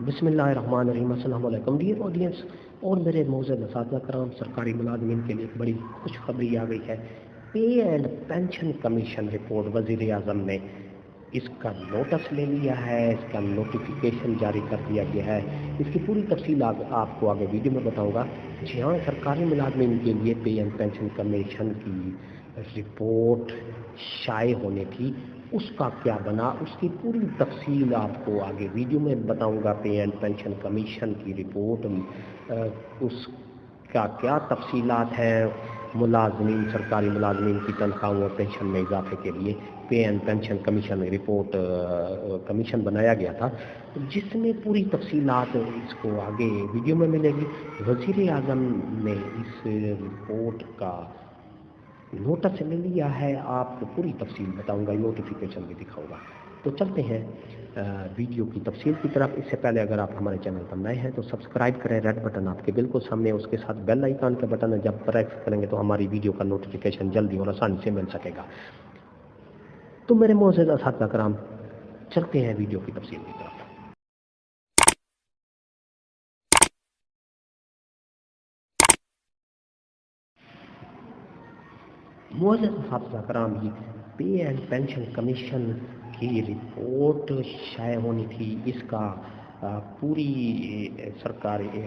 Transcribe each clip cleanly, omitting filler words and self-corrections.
بسم اللہ الرحمن الرحیم۔ السلام علیکم ڈیئر آڈینس اور میرے معزز اساتذہ کرام، سرکاری ملازمین کے لیے ایک بڑی خوشخبری آ گئی ہے۔ Pay and pension commission report وزیر اعظم نے اس کا نوٹس لے لیا ہے، اس کا نوٹیفیکیشن جاری کر دیا گیا ہے۔ اس کی پوری تفصیل آپ کو آگے ویڈیو میں بتاؤں گا۔ جی ہاں، سرکاری ملازمین کے لیے پے اینڈ پینشن کمیشن کی رپورٹ شائع ہونی تھی، اس کا کیا بنا، اس کی پوری تفصیل آپ کو آگے ویڈیو میں بتاؤں گا۔ پے اینڈ پینشن کمیشن کی رپورٹ، اس کا کیا تفصیلات ہیں۔ ملازمین، سرکاری ملازمین کی تنخواہوں اور پینشن میں اضافے کے لیے pay and pension commission report commission بنایا گیا تھا، جس میں پوری تفصیلات اس کو آگے ویڈیو میں ملے گی۔ وزیر اعظم نے اس رپورٹ کا نوٹس لے لیا ہے، آپ کو پوری تفصیل بتاؤں گا، نوٹیفیکیشن بھی دکھاؤں گا۔ تو چلتے ہیں ویڈیو کی تفصیل کی طرف۔ اس سے پہلے اگر آپ ہمارے چینل پر نئے ہیں تو سبسکرائب کریں، ریڈ بٹن آپ کے بالکل سامنے، اس کے ساتھ بیل آئیکن کا بٹن ہے، جب پریس کریں گے تو ہماری ویڈیو کا نوٹیفیکیشن جلدی اور آسانی سے مل سکے گا۔ تو میرے معزز اساتذہ کرام، چلتے ہیں ویڈیو کی تفصیل کی طرف۔ معزز اساتذہ کرام، یہ پے اینڈ پینشن کمیشن کی رپورٹ شائع ہونی تھی، اس کا پوری سرکاری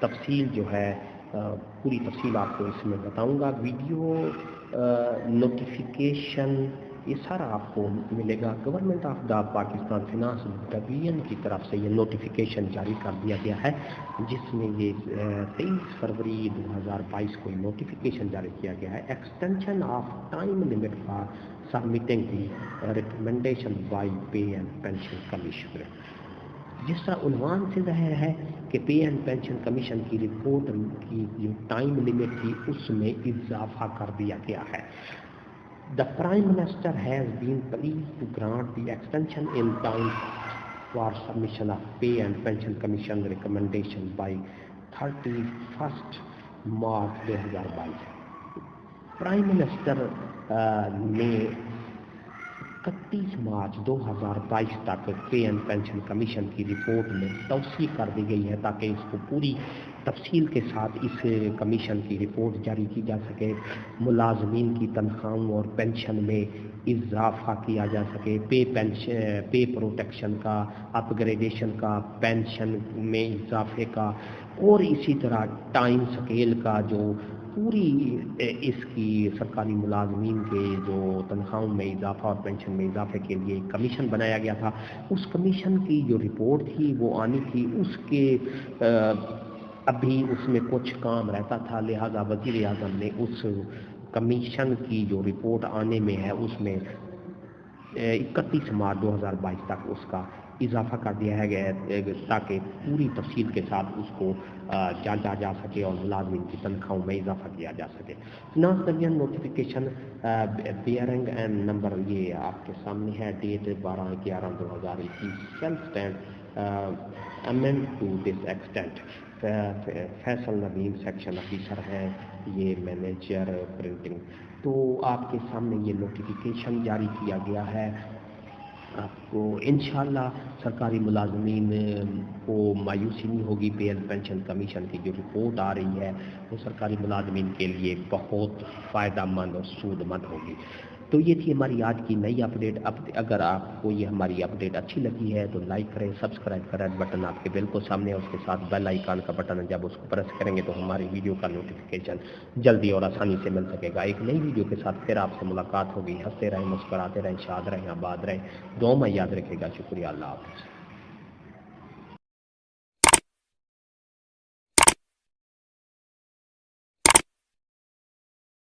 تفصیل جو ہے، پوری تفصیل آپ کو اس میں بتاؤں گا۔ ویڈیو، نوٹیفیکیشن، یہ سارا آپ کو ملے گا۔ Government of the Pakistan finance division کی طرف سے یہ نوٹیفیکیشن جاری کر دیا گیا ہے، جس میں یہ 23 فروری 2022 کو نوٹیفیکیشن جاری کیا گیا ہے۔ Extension of time limit for submitting the recommendation by pay and pension commission. جس طرح عنوان سے ظاہر ہے کہ پے اینڈ پینشن کمیشن کی رپورٹ کی جو ٹائم لمٹ تھی اس میں اضافہ کر دیا گیا ہے۔ The Prime Minister has been pleased to grant the extension in time for submission of pay and pension commission recommendation by 31st March 2022۔ Prime minister نے 31 مارچ 2022 تک پے اینڈ پینشن کمیشن کی رپورٹ میں توسیع کر دی گئی ہے، تاکہ اس کو پوری تفصیل کے ساتھ اس کمیشن کی رپورٹ جاری کی جا سکے، ملازمین کی تنخواہوں اور پینشن میں اضافہ کیا جا سکے، پے پروٹیکشن کا، اپ گریڈیشن کا، پینشن میں اضافے کا، اور اسی طرح ٹائم سکیل کا، جو پوری اس کی سرکاری ملازمین کے جو تنخواہوں میں اضافہ اور پینشن میں اضافے کے لیے ایک کمیشن بنایا گیا تھا، اس کمیشن کی جو رپورٹ تھی وہ آنی تھی، اس کے ابھی اس میں کچھ کام رہتا تھا، لہذا وزیر اعظم نے اس کمیشن کی جو رپورٹ آنے میں ہے اس میں 31 مارچ 2022 تک اس کا اضافہ کر دیا ہے، تاکہ پوری تفصیل کے ساتھ اس کو جانچا جا سکے اور ملازمین کی تنخواہوں میں اضافہ کیا جا سکے۔ Finance division notification bearing and number, یہ آپ کے سامنے ہے، date 12/11/2021، shall stand amend to this extent. Faisal Naveen section officer ہیں، یہ مینیجر پرنٹنگ۔ تو آپ کے سامنے یہ نوٹیفیکیشن جاری کیا گیا ہے۔ آپ کو انشاءاللہ سرکاری ملازمین کو مایوسی نہیں ہوگی۔ پے اینڈ پینشن کمیشن کی جو رپورٹ آ رہی ہے وہ سرکاری ملازمین کے لیے بہت فائدہ مند اور سود مند ہوگی۔ تو یہ تھی ہماری آج کی نئی اپڈیٹ۔ اگر آپ کو یہ ہماری اپڈیٹ اچھی لگی ہے تو لائک کریں، سبسکرائب کریں، بٹن آپ کے بالکل سامنے ہے، اس کے ساتھ بیل آئیکن کا بٹن ہے، جب اس کو پریس کریں گے تو ہماری ویڈیو کا نوٹیفیکیشن جلدی اور آسانی سے مل سکے گا۔ ایک نئی ویڈیو کے ساتھ پھر آپ سے ملاقات ہوگی۔ ہنستے رہیں، مسکراتے رہیں، شاد رہیں، آباد رہیں، دعاؤں میں یاد رکھے گا۔ شکریہ، اللہ حافظ۔